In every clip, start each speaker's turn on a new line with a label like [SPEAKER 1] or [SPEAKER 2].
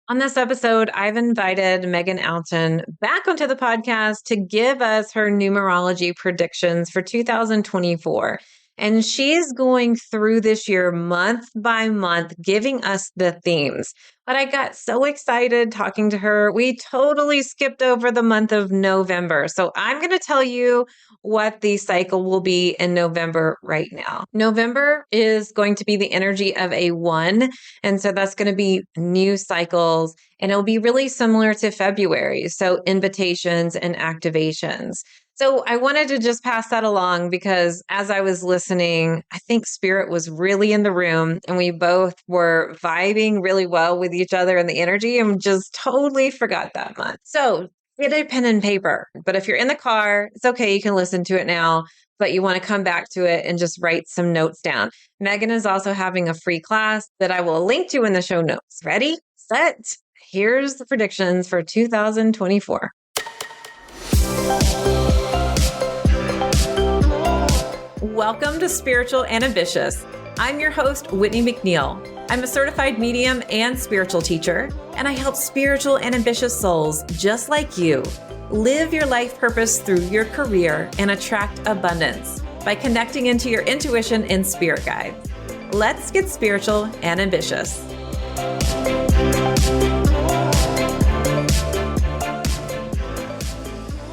[SPEAKER 1] On this episode, I've invited Meaghan Alton back onto the podcast to give us her numerology predictions for 2024. And she's going through this year month by month, giving us the themes. But I got so excited talking to her. We totally skipped over the month of November. So I'm going to tell you what the cycle will be in November right now. November is going to be the energy of a 1. And so that's going to be new cycles, and it'll be really similar to February. So invitations and activations. So I wanted to just pass that along because as I was listening, I think spirit was really in the room and we both were vibing really well with each other and the energy and just totally forgot that month. So get a pen and paper. But if you're in the car, it's okay. You can listen to it now, but you want to come back to it and just write some notes down. Meaghan is also having a free class that I will link to in the show notes. Ready, set. Here's the predictions for 2024. Welcome to Spiritual and Ambitious. I'm your host, Whitney McNeil. I'm a certified medium and spiritual teacher, and I help spiritual and ambitious souls just like you live your life purpose through your career and attract abundance by connecting into your intuition and spirit guides. Let's get spiritual and ambitious.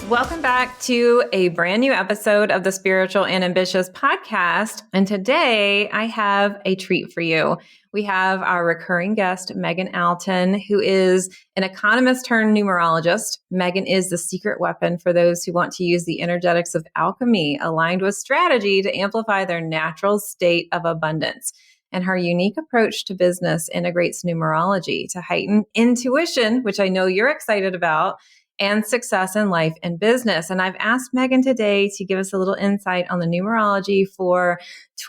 [SPEAKER 1] Welcome back to a brand new episode of the Spiritual and Ambitious podcast. And today I have a treat for you. We have our recurring guest, Meaghan Alton, who is an economist turned numerologist. Meaghan is the secret weapon for those who want to use the energetics of alchemy aligned with strategy to amplify their natural state of abundance. And her unique approach to business integrates numerology to heighten intuition, which I know you're excited about, and success in life and business. And I've asked Meaghan today to give us a little insight on the numerology for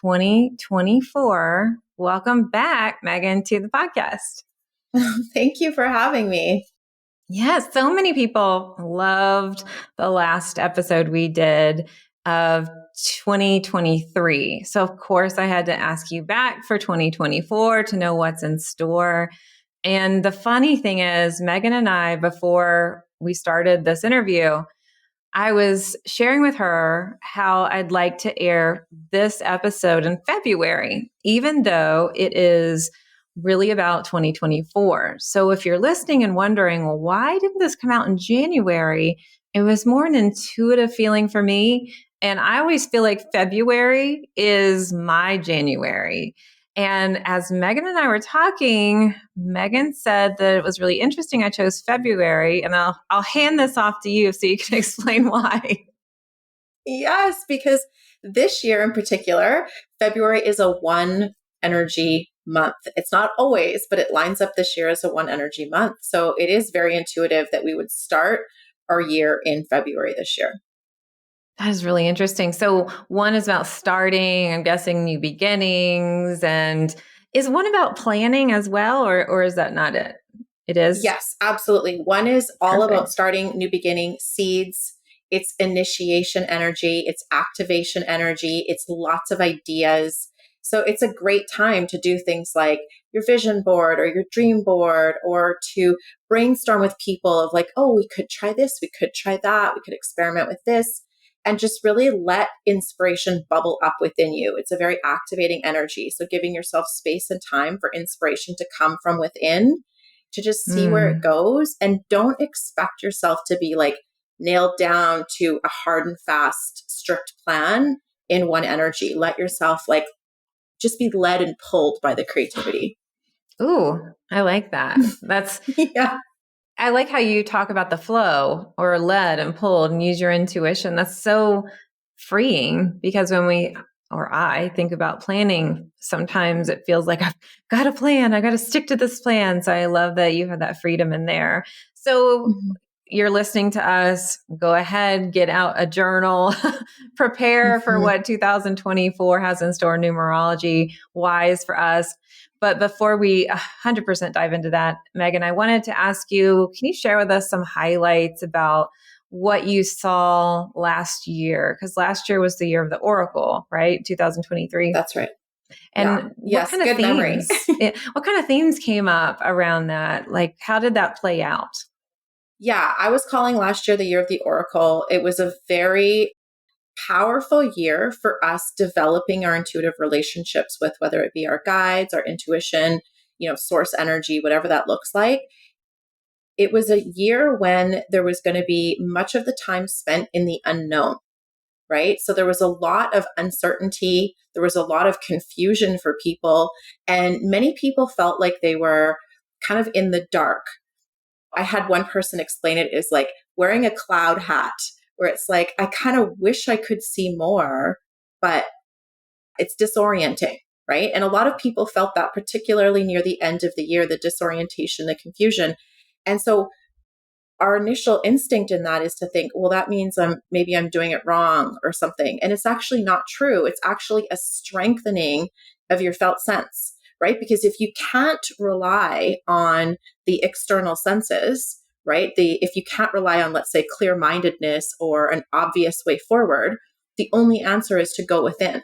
[SPEAKER 1] 2024. Welcome back, Meaghan, to the podcast.
[SPEAKER 2] Thank you for having me.
[SPEAKER 1] Yes, so many people loved the last episode we did of 2023. So of course I had to ask you back for 2024 to know what's in store. And the funny thing is, Meaghan and I, before we started this interview, I was sharing with her how I'd like to air this episode in February, even though it is really about 2024. So if you're listening and wondering, well, why didn't this come out in January? It was more an intuitive feeling for me. And I always feel like February is my January. And as Meaghan and I were talking, Meaghan said that it was really interesting I chose February, and I'll hand this off to you so you can explain why.
[SPEAKER 2] Yes, because this year in particular, February is a 1 energy month. It's not always, but it lines up this year as a 1 energy month. So it is very intuitive that we would start our year in February this year.
[SPEAKER 1] That is really interesting. So 1 is about starting, I'm guessing new beginnings. And is 1 about planning as well, or is that not it? It is?
[SPEAKER 2] Yes, absolutely. 1 is all
[SPEAKER 1] Perfect.
[SPEAKER 2] about starting, new beginning, seeds. It's initiation energy. It's activation energy. It's lots of ideas. So it's a great time to do things like your vision board or your dream board, or to brainstorm with people of like, oh, we could try this, we could try that, we could experiment with this. And just really let inspiration bubble up within you. It's a very activating energy. So giving yourself space and time for inspiration to come from within, to just see where it goes. And don't expect yourself to be like nailed down to a hard and fast, strict plan in 1 energy. Let yourself like just be led and pulled by the creativity.
[SPEAKER 1] Ooh, I like that. That's
[SPEAKER 2] yeah.
[SPEAKER 1] I like how you talk about the flow or led and pulled and use your intuition. That's so freeing, because when I think about planning, sometimes it feels like I've got a plan. I got to stick to this plan. So I love that you have that freedom in there. So you're listening to us, go ahead, get out a journal, prepare for what 2024 has in store numerology wise for us. But before we 100% dive into that, Meaghan, I wanted to ask you, can you share with us some highlights about what you saw last year? Because last year was the year of the Oracle, right? 2023.
[SPEAKER 2] That's right. Yeah.
[SPEAKER 1] And what
[SPEAKER 2] Yes.
[SPEAKER 1] kind of
[SPEAKER 2] Good memory.
[SPEAKER 1] what kind of themes came up around that? Like, how did that play out?
[SPEAKER 2] Yeah. I was calling last year the year of the Oracle. It was a very powerful year for us developing our intuitive relationships with whether it be our guides, our intuition, source energy, whatever that looks like. It was a year when there was going to be much of the time spent in the unknown, right? So there was a lot of uncertainty. There was a lot of confusion for people. And many people felt like they were kind of in the dark. I had one person explain it as like wearing a cloud hat, where it's like, I kind of wish I could see more, but it's disorienting, right? And a lot of people felt that, particularly near the end of the year, the disorientation, the confusion. And so our initial instinct in that is to think, well, that means maybe I'm doing it wrong or something. And it's actually not true. It's actually a strengthening of your felt sense, right? Because if you can't rely on the external senses, right? If you can't rely on, let's say, clear-mindedness or an obvious way forward, the only answer is to go within,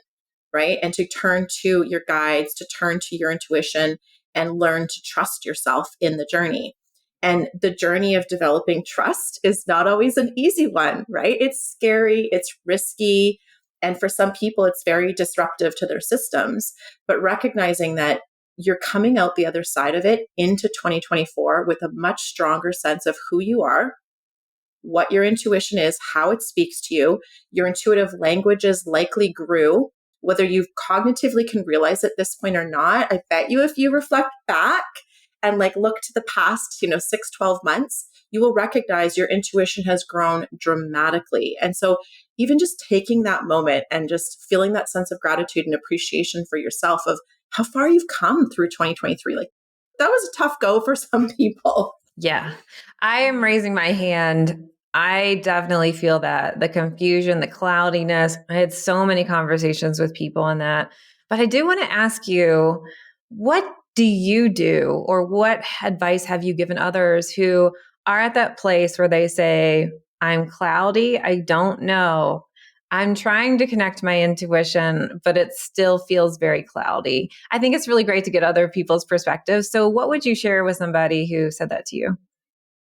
[SPEAKER 2] right? And to turn to your guides, to turn to your intuition and learn to trust yourself in the journey. And the journey of developing trust is not always an easy one, right? It's scary, it's risky. And for some people, it's very disruptive to their systems. But recognizing that you're coming out the other side of it into 2024 with a much stronger sense of who you are, what your intuition is, how it speaks to you. Your intuitive languages likely grew, whether you cognitively can realize at this point or not. I bet you if you reflect back and like look to the past, 6, 12 months, you will recognize your intuition has grown dramatically. And so even just taking that moment and just feeling that sense of gratitude and appreciation for yourself of how far you've come through 2023, like that was a tough go for some people.
[SPEAKER 1] Yeah, I am raising my hand. I definitely feel that the confusion, the cloudiness. I had so many conversations with people on that. But I do want to ask you, what do you do, or what advice have you given others who are at that place where they say, I'm cloudy, I don't know. I'm trying to connect my intuition, but it still feels very cloudy. I think it's really great to get other people's perspectives. So, what would you share with somebody who said that to you?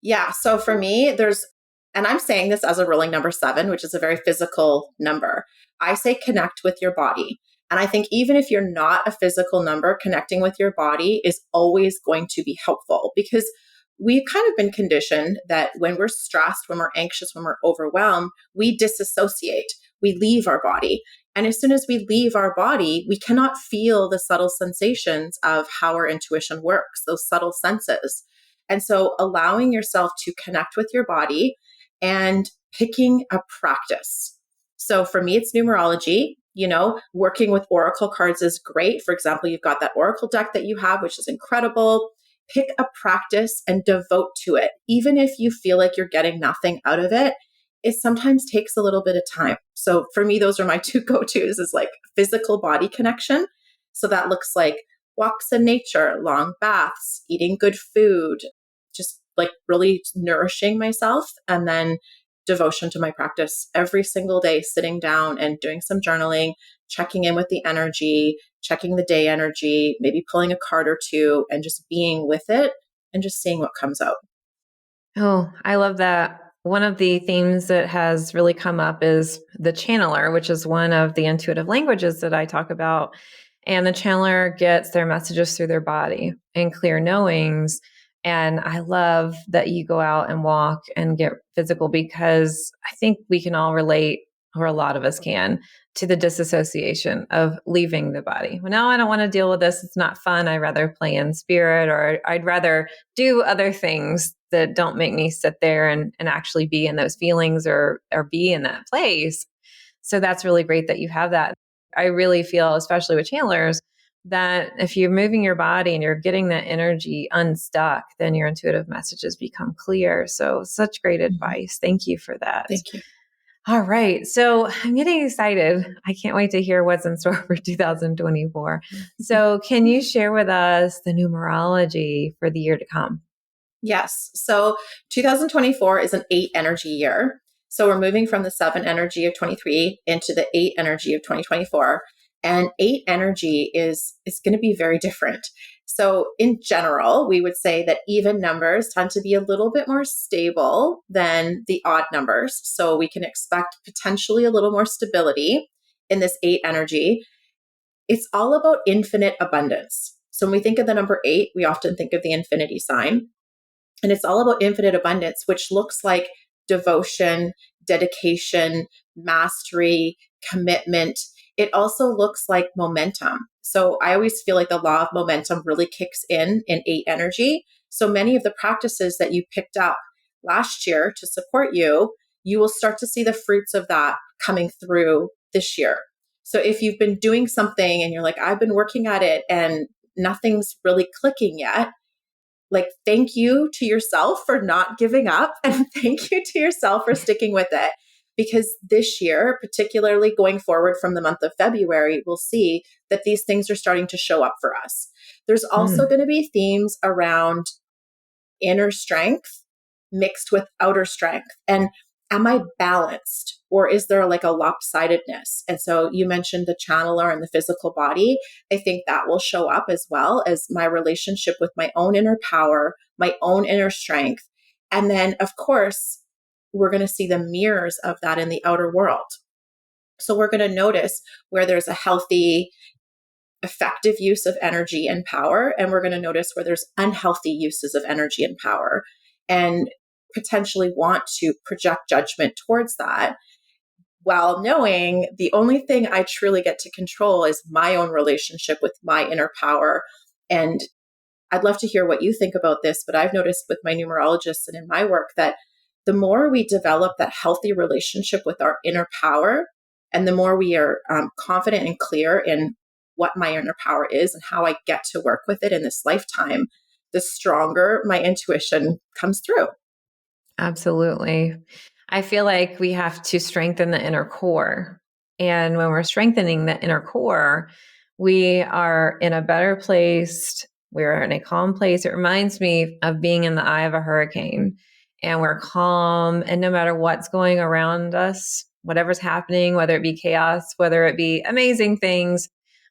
[SPEAKER 2] Yeah. So for me, and I'm saying this as a ruling number 7, which is a very physical number. I say connect with your body. And I think even if you're not a physical number, connecting with your body is always going to be helpful, because we've kind of been conditioned that when we're stressed, when we're anxious, when we're overwhelmed, we disassociate, we leave our body. And as soon as we leave our body, we cannot feel the subtle sensations of how our intuition works, those subtle senses. And so allowing yourself to connect with your body and picking a practice. So for me, it's numerology. Working with oracle cards is great. For example, you've got that oracle deck that you have, which is incredible. Pick a practice and devote to it. Even if you feel like you're getting nothing out of it, it sometimes takes a little bit of time. So for me, those are my 2 go-tos, is like physical body connection. So that looks like walks in nature, long baths, eating good food, just like really nourishing myself, and then devotion to my practice every single day, sitting down and doing some journaling, checking in with the energy, checking the day energy, maybe pulling a card or two and just being with it and just seeing what comes out.
[SPEAKER 1] Oh, I love that. One of the themes that has really come up is the channeler, which is one of the intuitive languages that I talk about. And the channeler gets their messages through their body and clear knowings. And I love that you go out and walk and get physical, because I think we can all relate, or a lot of us can, to the disassociation of leaving the body. Well, no, I don't want to deal with this. It's not fun. I'd rather play in spirit, or I'd rather do other things that don't make me sit there and actually be in those feelings, or be in that place. So that's really great that you have that. I really feel, especially with channelers, that if you're moving your body and you're getting that energy unstuck, then your intuitive messages become clear. So such great advice. Thank you for that.
[SPEAKER 2] Thank you.
[SPEAKER 1] All right. So I'm getting excited. I can't wait to hear what's in store for 2024. So can you share with us the numerology for the year to come?
[SPEAKER 2] Yes. So 2024 is an 8 energy year. So we're moving from the 7 energy of 23 into the 8 energy of 2024. And 8 energy is going to be very different. So in general, we would say that even numbers tend to be a little bit more stable than the odd numbers. So we can expect potentially a little more stability in this 8 energy. It's all about infinite abundance. So when we think of the number 8, we often think of the infinity sign. And it's all about infinite abundance, which looks like devotion, dedication, mastery, commitment. It also looks like momentum. So I always feel like the law of momentum really kicks in 8 energy. So many of the practices that you picked up last year to support you, you will start to see the fruits of that coming through this year. So if you've been doing something and you're like, I've been working at it and nothing's really clicking yet, like, thank you to yourself for not giving up, and thank you to yourself for sticking with it. Because this year, particularly going forward from the month of February, we'll see that these things are starting to show up for us. There's also going to be themes around inner strength mixed with outer strength. And am I balanced, or is there like a lopsidedness? And so you mentioned the channeler and the physical body. I think that will show up as well as my relationship with my own inner power, my own inner strength. And then, of course, we're going to see the mirrors of that in the outer world. So we're going to notice where there's a healthy, effective use of energy and power, and we're going to notice where there's unhealthy uses of energy and power, and potentially want to project judgment towards that, while knowing the only thing I truly get to control is my own relationship with my inner power. And I'd love to hear what you think about this, but I've noticed with my numerologists and in my work that the more we develop that healthy relationship with our inner power, and the more we are confident and clear in what my inner power is and how I get to work with it in this lifetime, the stronger my intuition comes through.
[SPEAKER 1] Absolutely. I feel like we have to strengthen the inner core. And when we're strengthening the inner core, we are in a better place. We're in a calm place. It reminds me of being in the eye of a hurricane, and we're calm. And no matter what's going around us, whatever's happening, whether it be chaos, whether it be amazing things,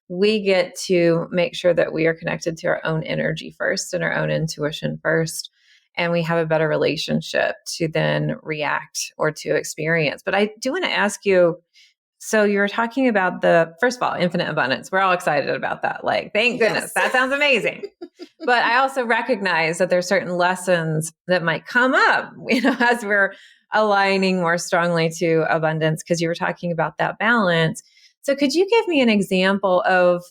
[SPEAKER 1] we get to make sure that we are connected to our own energy first and our own intuition first. And we have a better relationship to then react or to experience. But I do want to ask you, so you're talking about first of all, infinite abundance. We're all excited about that. Like, thank goodness, that sounds amazing. But I also recognize that there's certain lessons that might come up, as we're aligning more strongly to abundance, because you were talking about that balance. So could you give me an example of,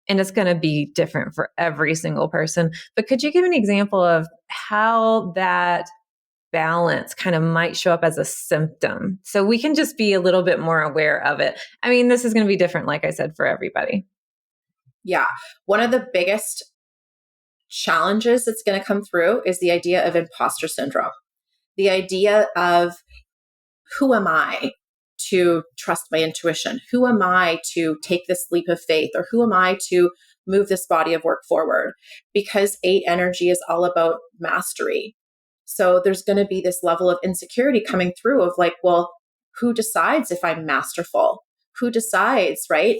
[SPEAKER 1] and it's going to be different for every single person, but could you give an example of how that balance kind of might show up as a symptom, so we can just be a little bit more aware of it? I mean, this is going to be different, like I said, for everybody.
[SPEAKER 2] Yeah. One of the biggest challenges that's going to come through is the idea of imposter syndrome. The idea of, who am I to trust my intuition? Who am I to take this leap of faith? Or who am I to move this body of work forward? Because 8 energy is all about mastery. So there's going to be this level of insecurity coming through of like, well, who decides if I'm masterful? Who decides, right?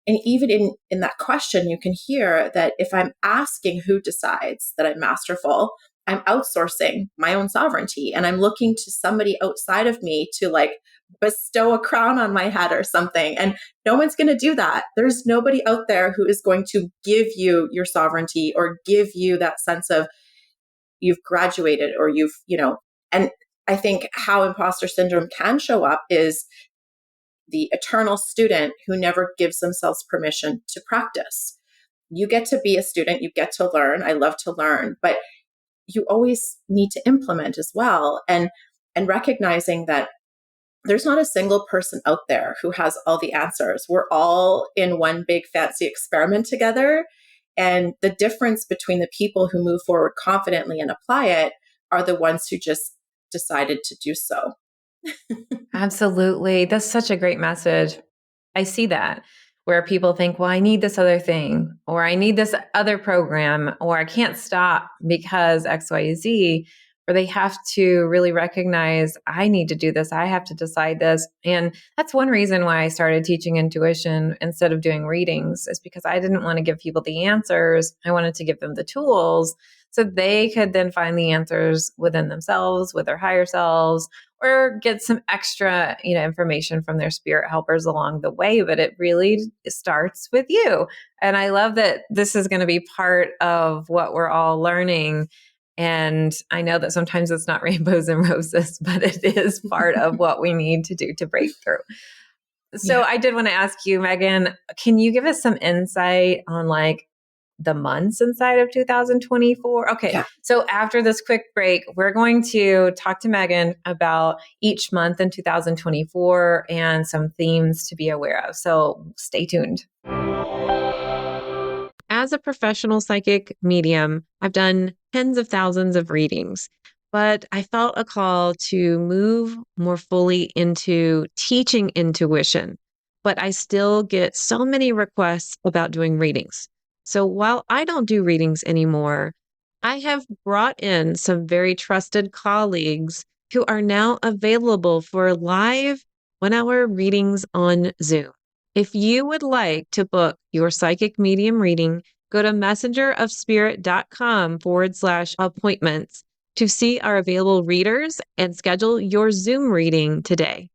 [SPEAKER 2] And even in that question, you can hear that if I'm asking who decides that I'm masterful, I'm outsourcing my own sovereignty, and I'm looking to somebody outside of me to like bestow a crown on my head or something. And no one's going to do that. There's nobody out there who is going to give you your sovereignty or give you that sense of you've graduated or and I think how imposter syndrome can show up is the eternal student who never gives themselves permission to practice. You get to be a student, you get to learn. I love to learn, but you always need to implement as well. And recognizing that there's not a single person out there who has all the answers. We're all in one big fancy experiment together. And the difference between the people who move forward confidently and apply it are the ones who just decided to do so.
[SPEAKER 1] Absolutely. That's such a great message. I see that, where people think, well, I need this other thing, or I need this other program, or I can't stop because X, Y, Z, or they have to really recognize, I need to do this. I have to decide this. And that's one reason why I started teaching intuition instead of doing readings, is because I didn't want to give people the answers. I wanted to give them the tools so they could then find the answers within themselves, with their higher selves, or get some extra, information from their spirit helpers along the way. But it really starts with you. And I love that this is going to be part of what we're all learning. And I know that sometimes it's not rainbows and roses, but it is part of what we need to do to break through. So
[SPEAKER 2] Yeah.
[SPEAKER 1] I did want to ask you, Meaghan, can you give us some insight on the months inside of 2024? Okay.
[SPEAKER 2] Yeah.
[SPEAKER 1] So after this quick break, we're going to talk to Meaghan about each month in 2024 and some themes to be aware of. So stay tuned. As a professional psychic medium, I've done tens of thousands of readings, but I felt a call to move more fully into teaching intuition. But I still get so many requests about doing readings. So while I don't do readings anymore, I have brought in some very trusted colleagues who are now available for live 1 hour readings on Zoom. If you would like to book your psychic medium reading, go to messengerofspirit.com/appointments to see our available readers and schedule your Zoom reading today.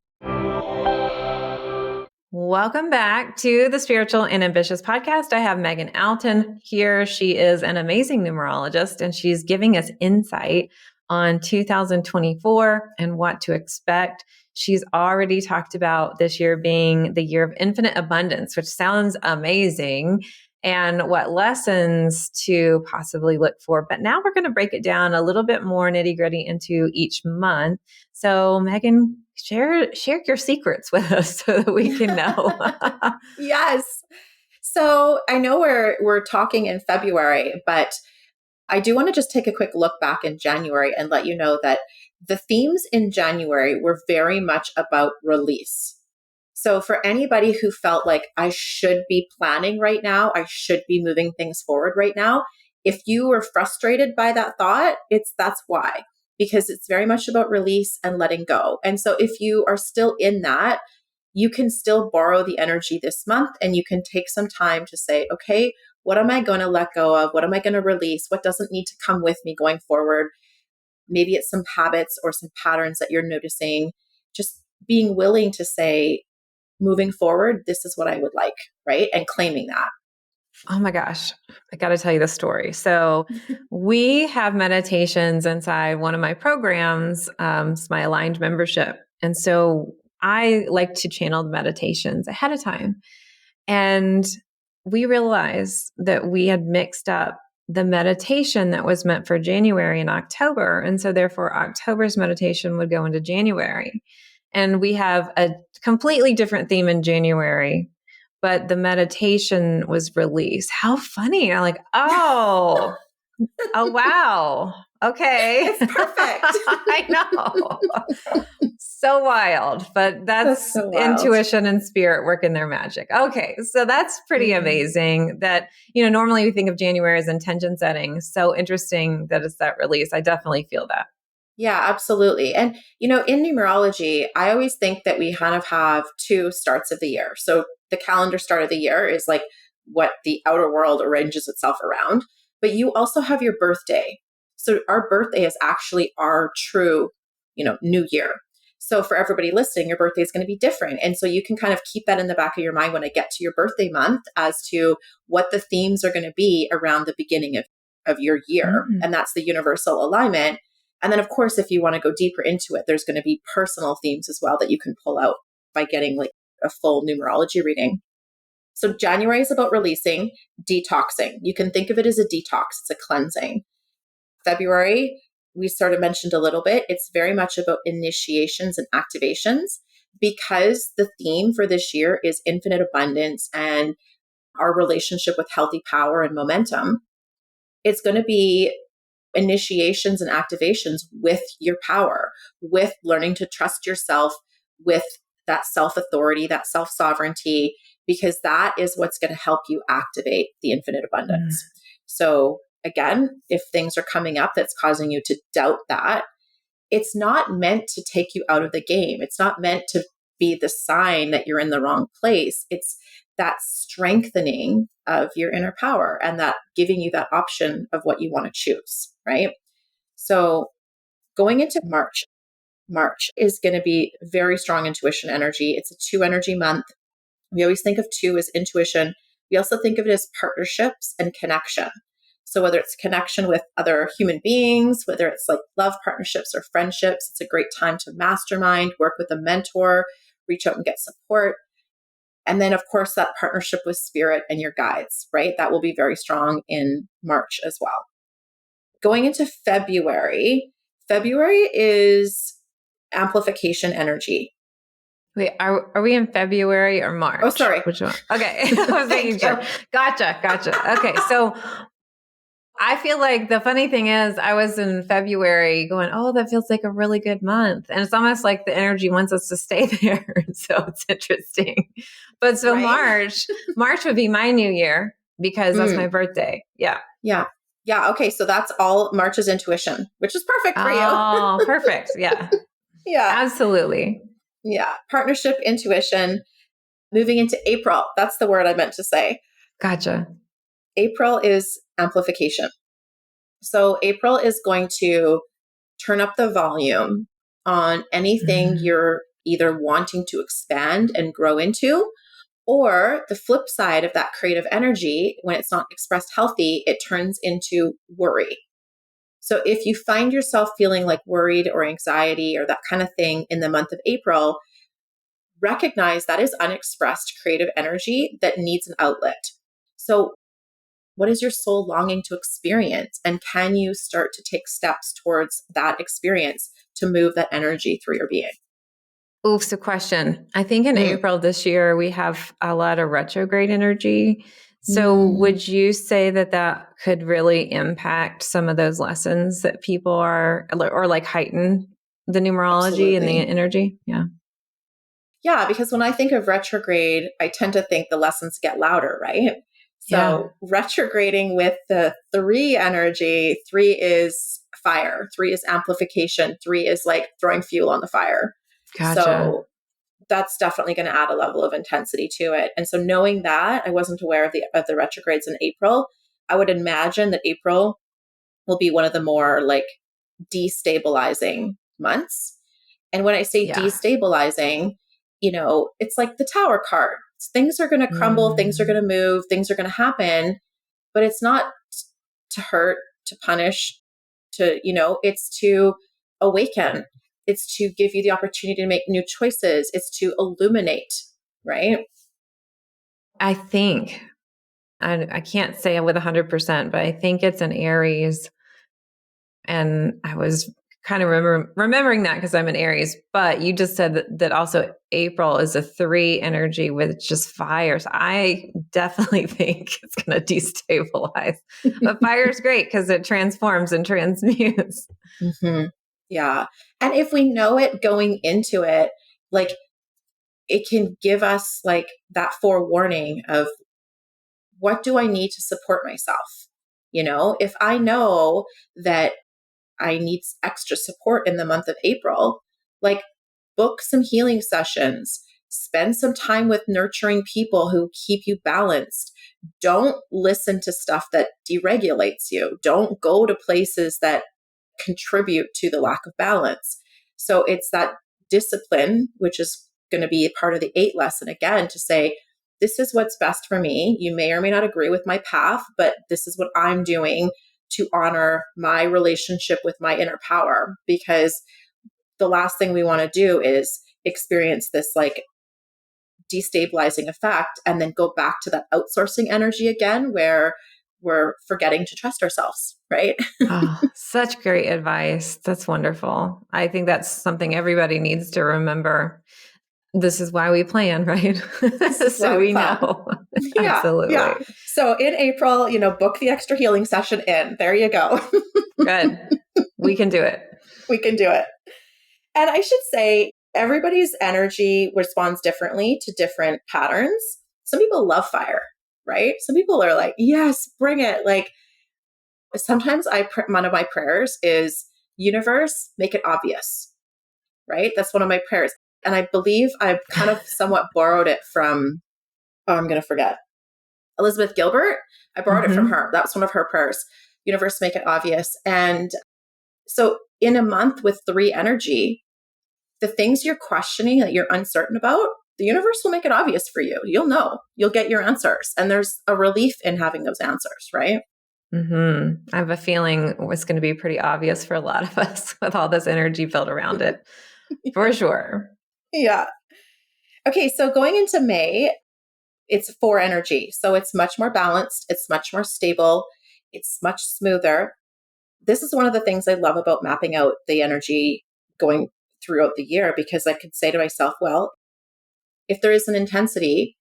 [SPEAKER 1] Welcome back to the Spiritual and Ambitious podcast. I have Meaghan Alton here. She is an amazing numerologist, and she's giving us insight on 2024 and what to expect. She's already talked about this year being the year of infinite abundance, which sounds amazing, and what lessons to possibly look for. But now we're going to break it down a little bit more nitty gritty into each month. So Meaghan, share your secrets with us so that we can know.
[SPEAKER 2] Yes. So I know we're talking in February, but I do want to just take a quick look back in January and let you know that the themes in January were very much about release. So for anybody who felt like I should be planning right now, I should be moving things forward right now, if you were frustrated by that thought, that's why, because it's very much about release and letting go. And so if you are still in that, you can still borrow the energy this month, and you can take some time to say, okay, what am I going to let go of? What am I going to release? What doesn't need to come with me going forward? Maybe it's some habits or some patterns that you're noticing. Just being willing to say, moving forward, this is what I would like, right? And claiming that.
[SPEAKER 1] Oh my gosh, I got to tell you the story. So we have meditations inside one of my programs. It's my aligned membership. And so I like to channel the meditations ahead of time. And we realized that we had mixed up the meditation that was meant for January and October. And so therefore October's meditation would go into January. And we have a completely different theme in January, but the meditation was released. How funny. I'm like, oh, wow. Okay.
[SPEAKER 2] It's perfect.
[SPEAKER 1] I know. So wild, but that's
[SPEAKER 2] so wild.
[SPEAKER 1] Intuition and spirit working their magic. Okay. So that's pretty amazing that, normally we think of January as intention setting. So interesting that it's that release. I definitely feel that.
[SPEAKER 2] Yeah, absolutely. And, in numerology, I always think that we kind of have two starts of the year. So the calendar start of the year is like what the outer world arranges itself around, but you also have your birthday. So our birthday is actually our true, new year. So for everybody listening, your birthday is going to be different. And so you can kind of keep that in the back of your mind when I get to your birthday month as to what the themes are going to be around the beginning of your year.
[SPEAKER 1] Mm-hmm.
[SPEAKER 2] And that's the universal alignment. And then, of course, if you want to go deeper into it, there's going to be personal themes as well that you can pull out by getting like a full numerology reading. So January is about releasing, detoxing. You can think of it as a detox. It's a cleansing. February, we sort of mentioned a little bit. It's very much about initiations and activations, because the theme for this year is infinite abundance and our relationship with healthy power and momentum. It's going to be initiations and activations with your power, with learning to trust yourself, with that self-authority, that self-sovereignty, because that is what's going to help you activate the infinite abundance. So again, if things are coming up that's causing you to doubt that, it's not meant to take you out of the game. It's not meant to be the sign that you're in the wrong place. It's that strengthening of your inner power and that giving you that option of what you want to choose, right? So going into March is going to be very strong intuition energy. It's a 2 energy month. We always think of 2 as intuition. We also think of it as partnerships and connection. So whether it's connection with other human beings, whether it's like love partnerships or friendships, it's a great time to mastermind, work with a mentor, reach out and get support. And then, of course, that partnership with spirit and your guides, right? That will be very strong in March as well. Going into February is amplification energy.
[SPEAKER 1] Wait, are we in February or March?
[SPEAKER 2] Oh, sorry.
[SPEAKER 1] Which one? Okay. I was making sure. Gotcha. Okay. So I feel like the funny thing is I was in February going, oh, that feels like a really good month. And it's almost like the energy wants us to stay there. So it's interesting. But so
[SPEAKER 2] right?
[SPEAKER 1] March would be my new year because that's my birthday. Yeah.
[SPEAKER 2] Yeah. Okay. So that's all March's intuition, which is perfect for you.
[SPEAKER 1] Oh, perfect. Yeah.
[SPEAKER 2] Yeah.
[SPEAKER 1] Absolutely.
[SPEAKER 2] Yeah. Partnership, intuition. Moving into April. That's the word I meant to say.
[SPEAKER 1] Gotcha.
[SPEAKER 2] April is amplification. So April is going to turn up the volume on anything you're either wanting to expand and grow into, or the flip side of that creative energy, when it's not expressed healthy, it turns into worry. So if you find yourself feeling like worried or anxiety or that kind of thing in the month of April, recognize that is unexpressed creative energy that needs an outlet. So what is your soul longing to experience? And can you start to take steps towards that experience to move that energy through your being?
[SPEAKER 1] Oops, a question. I think in April this year, we have a lot of retrograde energy. So would you say that that could really impact some of those lessons that people are, or like heighten the numerology and the energy? Yeah.
[SPEAKER 2] Yeah, because when I think of retrograde, I tend to think the lessons get louder, right? So retrograding with the 3 energy, 3 is fire, 3 is amplification, 3 is like throwing fuel on the fire.
[SPEAKER 1] Gotcha.
[SPEAKER 2] So that's definitely going to add a level of intensity to it. And so knowing that, I wasn't aware of the retrogrades in April. I would imagine that April will be one of the more like destabilizing months. And when I say destabilizing, it's like the Tower card. Things are going to crumble, things are going to move, things are going to happen, but it's not to hurt, to punish, it's to awaken. It's to give you the opportunity to make new choices. It's to illuminate, right?
[SPEAKER 1] I think, I can't say with 100%, but I think it's an Aries. And I was kind of remembering that because I'm an Aries, but you just said that also April is a 3 energy with just fire. So I definitely think it's going to destabilize. But fire is great because it transforms and transmutes.
[SPEAKER 2] Yeah. And if we know it going into it, like it can give us like that forewarning of what do I need to support myself? If I know that I need extra support in the month of April, like book some healing sessions, spend some time with nurturing people who keep you balanced. Don't listen to stuff that deregulates you. Don't go to places that contribute to the lack of balance. So it's that discipline, which is going to be a part of the 8 lesson again, to say, this is what's best for me. You may or may not agree with my path, but this is what I'm doing to honor my relationship with my inner power, because the last thing we want to do is experience this like destabilizing effect and then go back to that outsourcing energy again where we're forgetting to trust ourselves, right?
[SPEAKER 1] Oh, such great advice. That's wonderful. I think that's something everybody needs to remember. This is why we plan, right? So we know. Absolutely.
[SPEAKER 2] Yeah. So in April, book the extra healing session in. There you go.
[SPEAKER 1] Good. We can do it.
[SPEAKER 2] We can do it. And I should say, everybody's energy responds differently to different patterns. Some people love fire, right? Some people are like, yes, bring it. Like, sometimes one of my prayers is, universe, make it obvious, right? That's one of my prayers. And I believe I've kind of somewhat borrowed it from, oh, I'm going to forget, Elizabeth Gilbert. I borrowed it from her. That was one of her prayers. Universe, make it obvious. And so in a month with 3 energy, the things you're questioning that you're uncertain about, the universe will make it obvious for you. You'll know, you'll get your answers. And there's a relief in having those answers, right?
[SPEAKER 1] I have a feeling it's going to be pretty obvious for a lot of us with all this energy built around it, for sure.
[SPEAKER 2] Yeah. Okay. So going into May, it's 4 energy. So it's much more balanced. It's much more stable. It's much smoother. This is one of the things I love about mapping out the energy going throughout the year, because I could say to myself, well, if there is an intensity,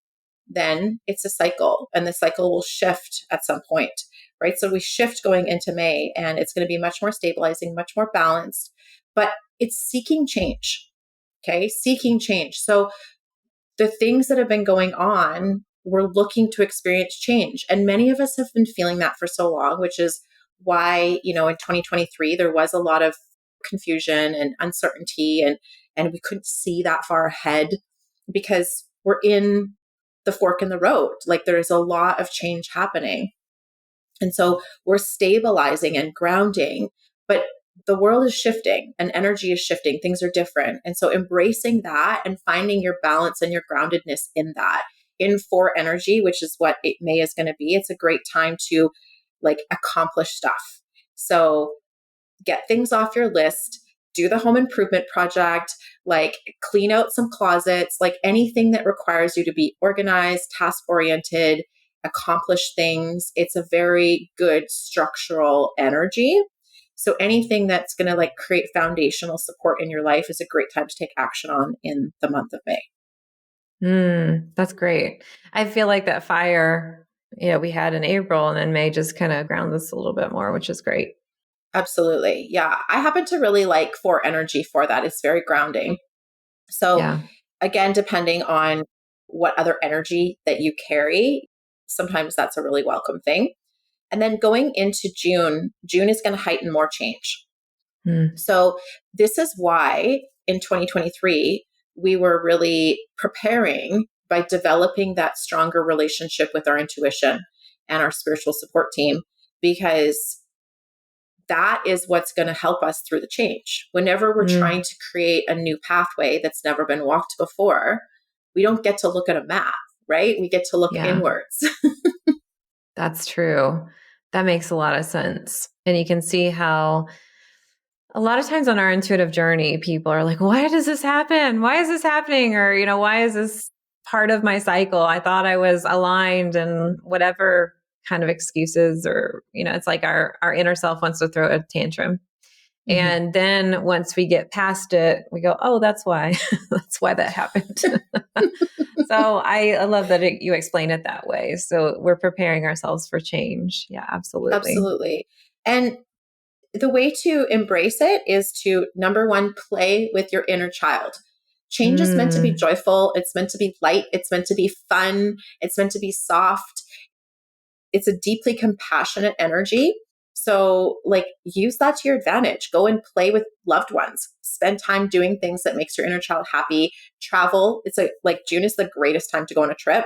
[SPEAKER 2] then it's a cycle, and the cycle will shift at some point, right? So we shift going into May, and it's going to be much more stabilizing, much more balanced, but it's seeking change. Okay. Seeking change. So the things that have been going on, we're looking to experience change. And many of us have been feeling that for so long, which is why, in 2023, there was a lot of confusion and uncertainty, and we couldn't see that far ahead, because we're in the fork in the road. Like, there is a lot of change happening. And so we're stabilizing and grounding, but the world is shifting and energy is shifting. Things are different. And so embracing that and finding your balance and your groundedness in that, in 4 energy, which is what May is going to be. It's a great time to accomplish stuff. So get things off your list, do the home improvement project, clean out some closets, anything that requires you to be organized, task oriented, accomplish things. It's a very good structural energy. So anything that's going to create foundational support in your life is a great time to take action on in the month of May.
[SPEAKER 1] That's great. I feel like that fire, we had in April, and then May just kind of grounds us a little bit more, which is great.
[SPEAKER 2] Absolutely. Yeah. I happen to really like 4 energy for that. It's very grounding. So again, depending on what other energy that you carry, sometimes that's a really welcome thing. And then going into June is going to heighten more change. So this is why in 2023, we were really preparing by developing that stronger relationship with our intuition and our spiritual support team, because that is what's going to help us through the change. Whenever we're trying to create a new pathway that's never been walked before, we don't get to look at a map, right? We get to look inwards.
[SPEAKER 1] That's true. That makes a lot of sense. And you can see how a lot of times on our intuitive journey, people are like, why does this happen? Why is this happening? Or, why is this part of my cycle? I thought I was aligned, and whatever kind of excuses, or, it's like our inner self wants to throw a tantrum. And then once we get past it, we go, oh, that's why. That's why that happened. So I love that you explain it that way. So we're preparing ourselves for change. Yeah, absolutely.
[SPEAKER 2] Absolutely. And the way to embrace it is to, number 1, play with your inner child. Change is meant to be joyful. It's meant to be light. It's meant to be fun. It's meant to be soft. It's a deeply compassionate energy. So use that to your advantage. Go and play with loved ones. Spend time doing things that makes your inner child happy. Travel. It's June is the greatest time to go on a trip.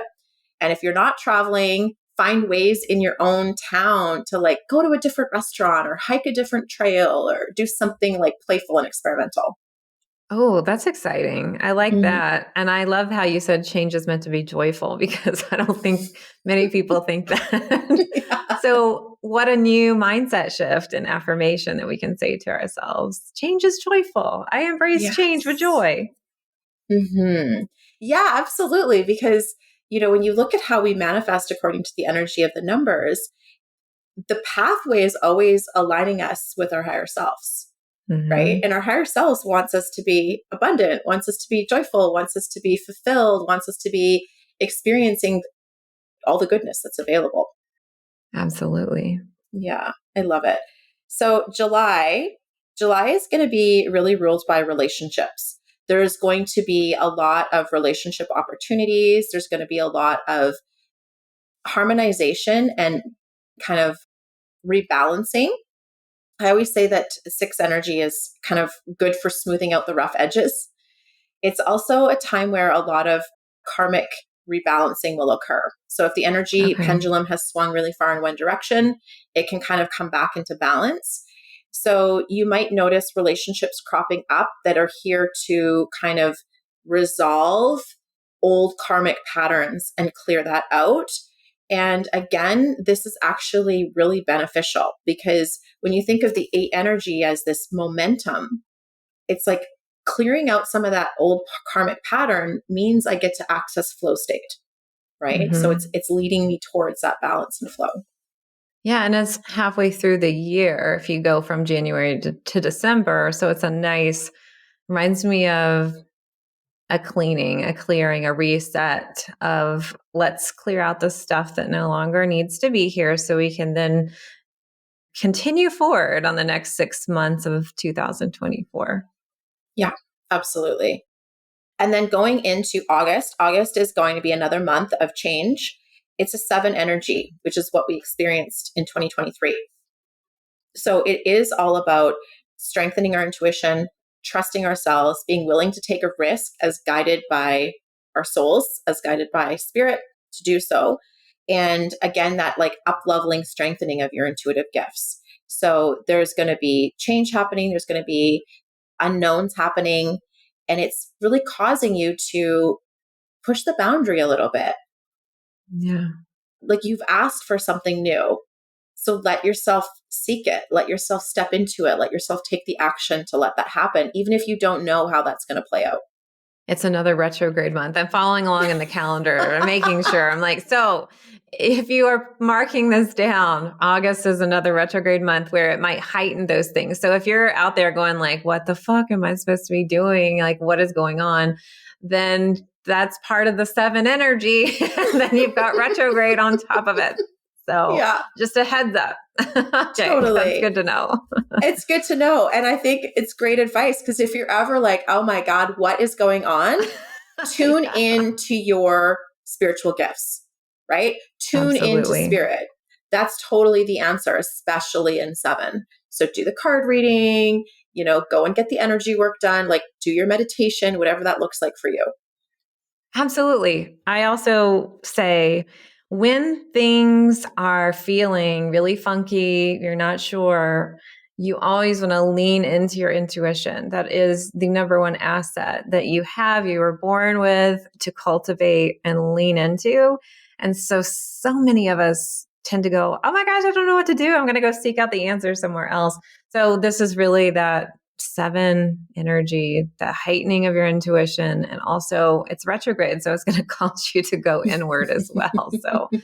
[SPEAKER 2] And if you're not traveling, find ways in your own town to go to a different restaurant or hike a different trail or do something playful and experimental.
[SPEAKER 1] Oh, that's exciting. I like that. And I love how you said change is meant to be joyful, because I don't think many people think that. So what a new mindset shift and affirmation that we can say to ourselves. Change is joyful. I embrace change with joy.
[SPEAKER 2] Yeah, absolutely. Because, when you look at how we manifest according to the energy of the numbers, the pathway is always aligning us with our higher selves. Right. And our higher selves wants us to be abundant, wants us to be joyful, wants us to be fulfilled, wants us to be experiencing all the goodness that's available.
[SPEAKER 1] Absolutely.
[SPEAKER 2] Yeah, I love it. So July is going to be really ruled by relationships. There's going to be a lot of relationship opportunities. There's going to be a lot of harmonization and kind of rebalancing. I always say that 6 energy is kind of good for smoothing out the rough edges. It's also a time where a lot of karmic rebalancing will occur. So if the energy
[SPEAKER 1] Okay.
[SPEAKER 2] pendulum has swung really far in one direction, it can kind of come back into balance. So you might notice relationships cropping up that are here to kind of resolve old karmic patterns and clear that out. And again, this is actually really beneficial because when you think of the 8 energy as this momentum, it's like clearing out some of that old karmic pattern means I get to access flow state, right? So it's leading me towards that balance and flow.
[SPEAKER 1] Yeah, and it's halfway through the year if you go from January to December. So it's reminds me of a cleaning, a clearing, a reset of let's clear out the stuff that no longer needs to be here so we can then continue forward on the next 6 months of 2024.
[SPEAKER 2] Yeah, absolutely. And then going into August, August is going to be another month of change. It's a 7 energy, which is what we experienced in 2023. So it is all about strengthening our intuition, trusting ourselves, being willing to take a risk as guided by our souls, as guided by spirit to do so. And again, that like up-leveling, strengthening of your intuitive gifts. So there's going to be change happening. There's going to be unknowns happening. And it's really causing you to push the boundary a little bit.
[SPEAKER 1] Yeah.
[SPEAKER 2] Like you've asked for something new. So let yourself seek it. Let yourself step into it. Let yourself take the action to let that happen, even if you don't know how that's going to play out.
[SPEAKER 1] It's another retrograde month. I'm following along in the calendar and making sure. I'm like, so if you are marking this down, August is another retrograde month where it might heighten those things. So if you're out there going like, what the fuck am I supposed to be doing? Like, what is going on? Then that's part of the 7 energy. And then you've got retrograde on top of it. So
[SPEAKER 2] Yeah,
[SPEAKER 1] just a heads up. Okay,
[SPEAKER 2] totally.
[SPEAKER 1] that's good to know.
[SPEAKER 2] It's good to know. And I think it's great advice because if you're ever like, oh my God, what is going on? Tune into your spiritual gifts, right? Tune into
[SPEAKER 1] Absolutely.
[SPEAKER 2] spirit. That's totally the answer, especially in 7. So do the card reading, go and get the energy work done, like do your meditation, whatever that looks like for you.
[SPEAKER 1] Absolutely. I also say when things are feeling really funky, you're not sure, you always want to lean into your intuition. That is the number one asset that you have, you were born with to cultivate and lean into. And so many of us tend to go, oh my gosh, I don't know what to do. I'm going to go seek out the answer somewhere else. So this is really that 7 energy, the heightening of your intuition, and also it's retrograde, so it's going to cause you to go inward as well. So it's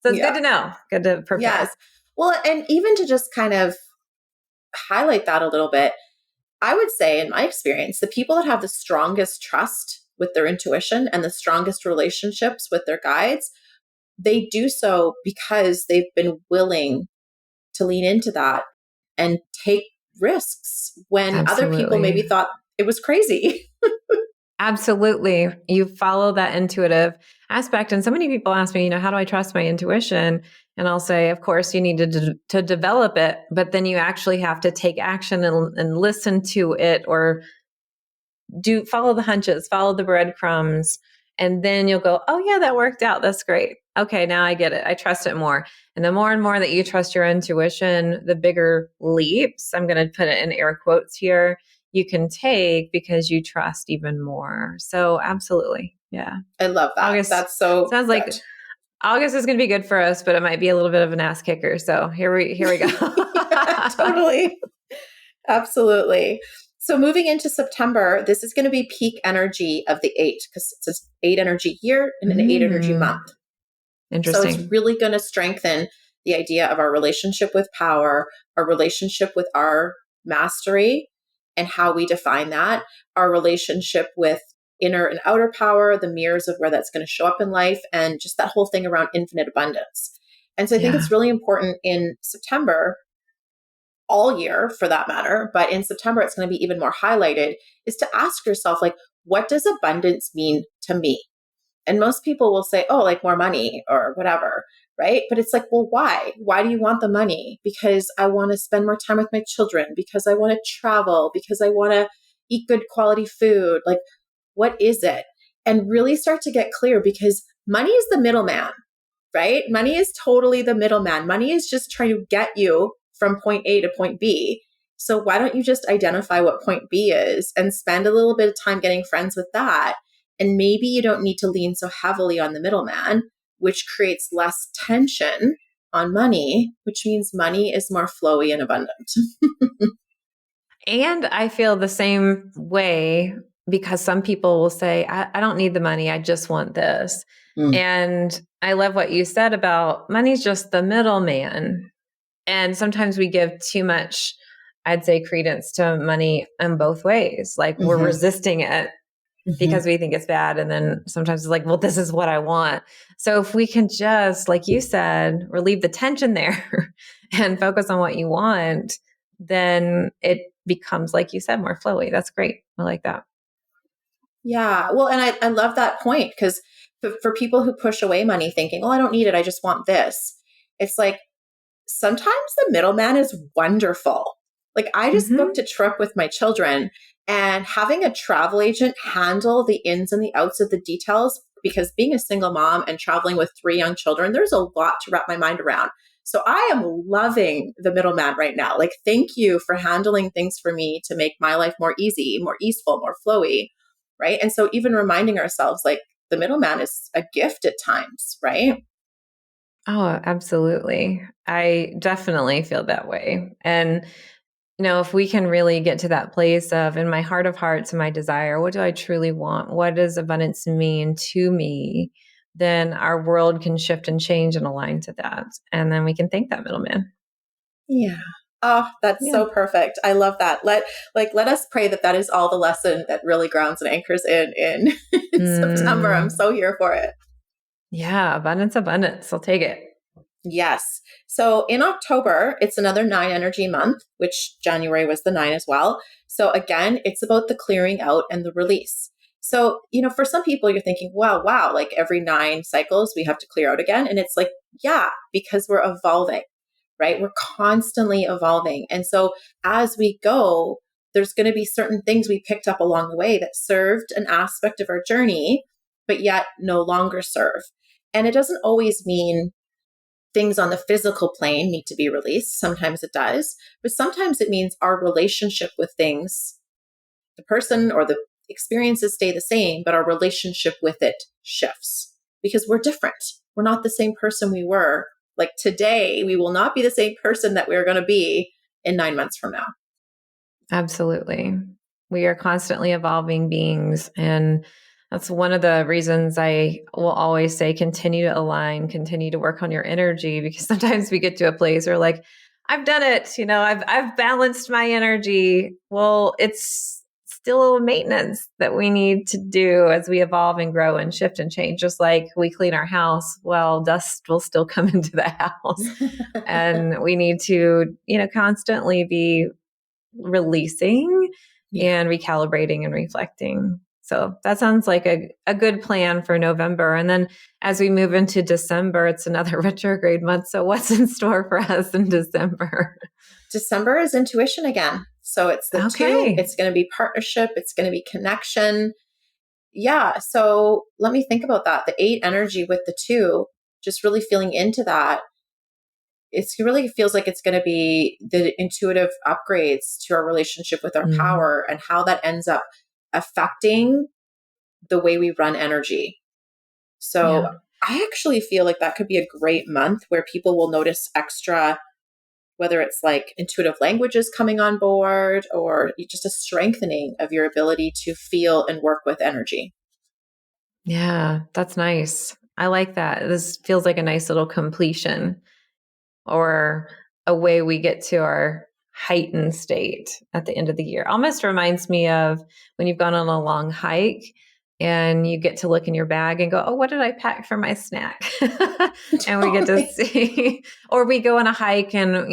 [SPEAKER 1] good to know, good to prepare.
[SPEAKER 2] Yes. Well, and even to just kind of highlight that a little bit, I would say in my experience, the people that have the strongest trust with their intuition and the strongest relationships with their guides, they do so because they've been willing to lean into that and take risks when
[SPEAKER 1] Absolutely.
[SPEAKER 2] other people maybe thought it was crazy.
[SPEAKER 1] Absolutely. You follow that intuitive aspect. And so many people ask me, how do I trust my intuition? And I'll say, of course, you need to develop it, but then you actually have to take action and listen to it, or follow the hunches, follow the breadcrumbs. And then you'll go, oh yeah, that worked out. That's great. Okay, now I get it. I trust it more. And the more and more that you trust your intuition, the bigger leaps, I'm going to put it in air quotes here, you can take because you trust even more. So absolutely. Yeah.
[SPEAKER 2] I love that.
[SPEAKER 1] August,
[SPEAKER 2] that's so
[SPEAKER 1] sounds like August is going to be good for us, but it might be a little bit of an ass kicker. So here we go.
[SPEAKER 2] Totally. Absolutely. So moving into September, this is going to be peak energy of the 8 because it's an 8 energy year and an 8 energy month.
[SPEAKER 1] Interesting.
[SPEAKER 2] So it's really going to strengthen the idea of our relationship with power, our relationship with our mastery and how we define that, our relationship with inner and outer power, the mirrors of where that's going to show up in life, and just that whole thing around infinite abundance. And so I think it's really important in September, all year for that matter, but in September, it's going to be even more highlighted, is to ask yourself, like, what does abundance mean to me? And most people will say, oh, like more money or whatever. right? But it's like, well, why? Why do you want the money? Because I want to spend more time with my children, because I want to travel, because I want to eat good quality food. Like, what is it? And really start to get clear, because money is the middleman, right? Money is totally the middleman. Money is just trying to get you from point A to point B. So why don't you just identify what point B is and spend a little bit of time getting friends with that? And maybe you don't need to lean so heavily on the middleman, which creates less tension on money, which means money is more flowy and abundant.
[SPEAKER 1] And I feel the same way, because some people will say, I don't need the money. I just want this. And I love what you said about money's just the middleman. And sometimes we give too much, I'd say, credence to money in both ways. Like we're resisting it because we think it's bad. And then sometimes it's like, well, this is what I want. So if we can just, like you said, relieve the tension there and focus on what you want, then it becomes, like you said, more flowy. That's great. I like that.
[SPEAKER 2] Yeah. Well, and I love that point, because for people who push away money thinking, oh, I don't need it, I just want this. It's like, sometimes the middleman is wonderful. Like I just booked a trip with my children, and having a travel agent handle the ins and the outs of the details, because being a single mom and traveling with 3 young children, there's a lot to wrap my mind around. So I am loving the middleman right now. Like, thank you for handling things for me to make my life more easy, more easeful, more flowy. Right. And so even reminding ourselves, like, the middleman is a gift at times, right?
[SPEAKER 1] Oh, absolutely. I definitely feel that way. And, if we can really get to that place of, in my heart of hearts and my desire, what do I truly want? What does abundance mean to me? Then our world can shift and change and align to that. And then we can thank that middleman.
[SPEAKER 2] Yeah. Oh, that's
[SPEAKER 1] Yeah.
[SPEAKER 2] so perfect. I love that. Let us pray that is all the lesson that really grounds and anchors in September. I'm so here for it.
[SPEAKER 1] Yeah. Abundance. I'll take it.
[SPEAKER 2] Yes. So in October, it's another 9 energy month, which January was the 9 as well. So again, it's about the clearing out and the release. So, for some people, you're thinking, wow, like every 9 cycles, we have to clear out again. And it's like, yeah, because we're evolving, right? We're constantly evolving. And so as we go, there's going to be certain things we picked up along the way that served an aspect of our journey, but yet no longer serve. And it doesn't always mean things on the physical plane need to be released. Sometimes it does, but sometimes it means our relationship with things, the person or the experiences stay the same, but our relationship with it shifts because we're different. We're not the same person we were. Like today, we will not be the same person that we're going to be in 9 months from now.
[SPEAKER 1] Absolutely. We are constantly evolving beings. And that's one of the reasons I will always say, continue to align, continue to work on your energy, because sometimes we get to a place where like, I've done it, I've balanced my energy. Well, it's still a maintenance that we need to do as we evolve and grow and shift and change. Just like we clean our house, well, dust will still come into the house. And we need to, constantly be releasing and recalibrating and reflecting. So that sounds like a good plan for November. And then as we move into December, it's another retrograde month. So what's in store for us in December?
[SPEAKER 2] December is intuition again. So it's the 2, it's going to be partnership, it's going to be connection. Yeah. So let me think about that. The 8 energy with the 2, just really feeling into that. It really feels like it's going to be the intuitive upgrades to our relationship with our power and how that ends up affecting the way we run energy. So I actually feel like that could be a great month where people will notice extra, whether it's like intuitive languages coming on board or just a strengthening of your ability to feel and work with energy.
[SPEAKER 1] Yeah, that's nice. I like that. This feels like a nice little completion, or a way we get to our heightened state at the end of the year. Almost reminds me of when you've gone on a long hike and you get to look in your bag and go, oh, what did I pack for my snack? And we get to see, or we go on a hike and,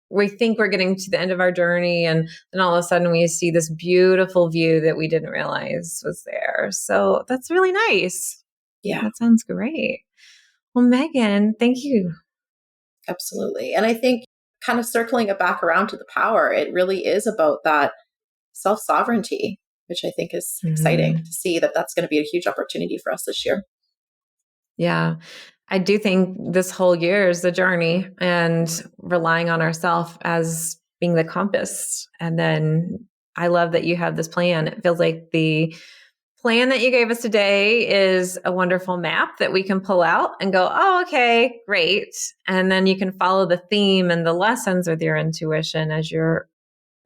[SPEAKER 1] we think we're getting to the end of our journey. And then all of a sudden we see this beautiful view that we didn't realize was there. So that's really nice.
[SPEAKER 2] Yeah.
[SPEAKER 1] That sounds great. Well, Meaghan, thank you.
[SPEAKER 2] Absolutely. And I think kind of circling it back around to the power, it really is about that self-sovereignty, which I think is exciting to see that that's going to be a huge opportunity for us this year.
[SPEAKER 1] Yeah. I do think this whole year is the journey and relying on ourselves as being the compass. And then I love that you have this plan. It feels like the plan that you gave us today is a wonderful map that we can pull out and go, oh, okay, great. And then you can follow the theme and the lessons with your intuition as you're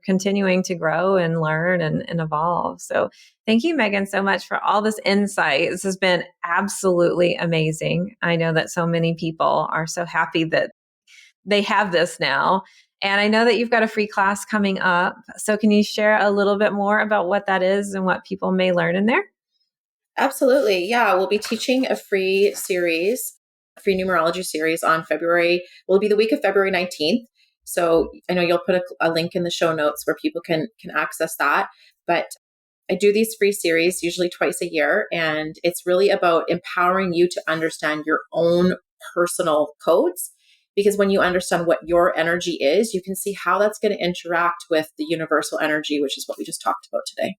[SPEAKER 1] continuing to grow and learn and evolve. So thank you, Meaghan, so much for all this insight. This has been absolutely amazing. I know that so many people are so happy that they have this now. And I know that you've got a free class coming up. So can you share a little bit more about what that is and what people may learn in there?
[SPEAKER 2] Absolutely. Yeah. We'll be teaching a free series, a free numerology series on February. Will be the week of February 19th. So I know you'll put a link in the show notes where people can access that. But I do these free series usually twice a year, and it's really about empowering you to understand your own personal codes. Because when you understand what your energy is, you can see how that's going to interact with the universal energy, which is what we just talked about today.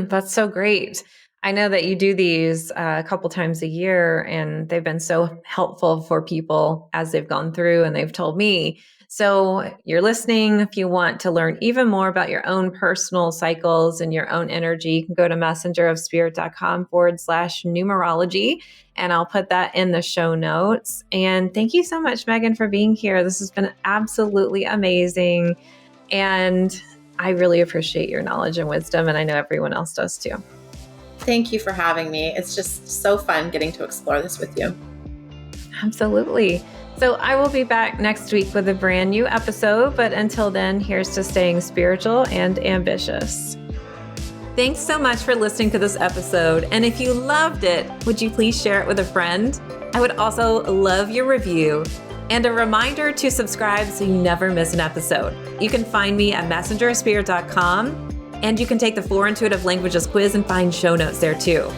[SPEAKER 1] That's so great. I know that you do these a couple times a year, and they've been so helpful for people as they've gone through and they've told me. So you're listening. If you want to learn even more about your own personal cycles and your own energy, you can go to messengerofspirit.com/numerology. And I'll put that in the show notes. And thank you so much, Meaghan, for being here. This has been absolutely amazing. And I really appreciate your knowledge and wisdom. And I know everyone else does too.
[SPEAKER 2] Thank you for having me. It's just so fun getting to explore this with you.
[SPEAKER 1] Absolutely. So I will be back next week with a brand new episode. But until then, here's to staying spiritual and ambitious. Thanks so much for listening to this episode. And if you loved it, would you please share it with a friend? I would also love your review and a reminder to subscribe so you never miss an episode. You can find me at messengerofspirit.com, and you can take the 4 Intuitive Languages quiz and find show notes there too.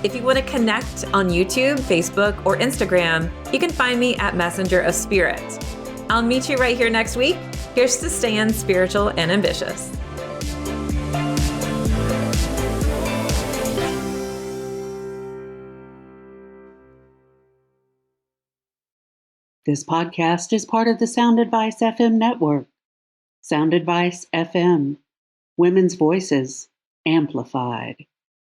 [SPEAKER 1] If you want to connect on YouTube, Facebook, or Instagram, you can find me at Messenger of Spirit. I'll meet you right here next week. Here's to staying spiritual and ambitious.
[SPEAKER 3] This podcast is part of the Sound Advice FM network. Sound Advice FM. Women's voices amplified.